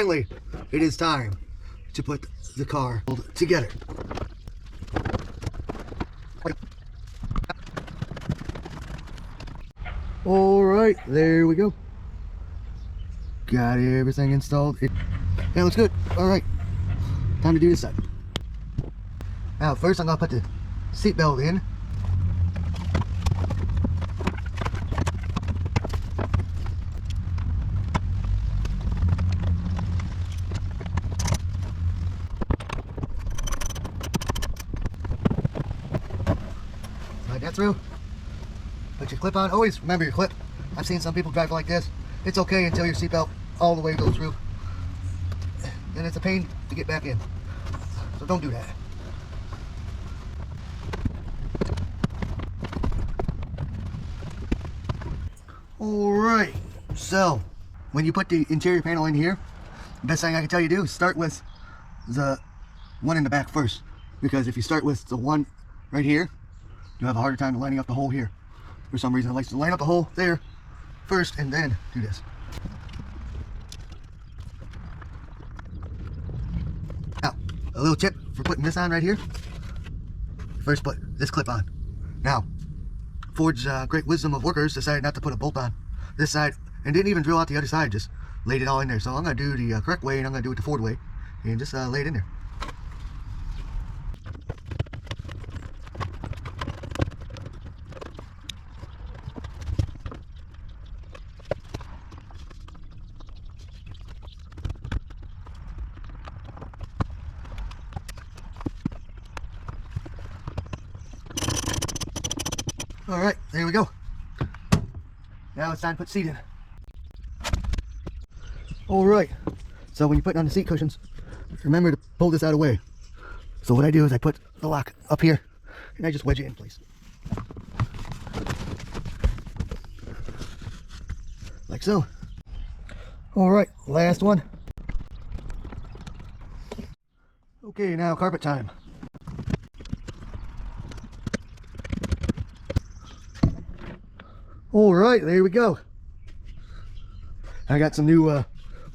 finally, it is time to put the car together. Alright, there we go. Got everything installed. Yeah, looks good. Alright, time to do this side. Now first I'm going to put the seat belt in. Slide that through. Put your clip on. Always remember your clip. I've seen some people drive like this. It's okay until your seatbelt all the way goes through. And it's a pain to get back in. So don't do that. Alright, so when you put the interior panel in here, the best thing I can tell you to do is start with the one in the back first. Because if you start with the one right here, you'll have a harder time lining up the hole here. For some reason, I like to line up the hole there first and then do this. Now, a little tip for putting this on right here. First put this clip on. Now, Ford's great wisdom of workers decided not to put a bolt on this side and didn't even drill out the other side, just laid it all in there. So I'm going to do the correct way and I'm going to do it the Ford way and just lay it in there. Alright, there we go. Now it's time to put the seat in. Alright, so when you're putting on the seat cushions, remember to pull this out of the way. So what I do is I put the lock up here and I just wedge it in place. Like so. Alright, last one. Okay, now carpet time. Alright, there we go. I got some new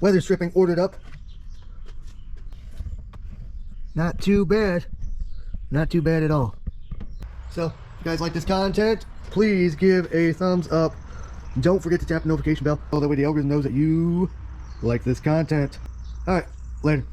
weather stripping ordered up. Not too bad. Not too bad at all. So, if you guys like this content, please give a thumbs up. Don't forget to tap the notification bell so that way the algorithm knows that you like this content. Alright, later.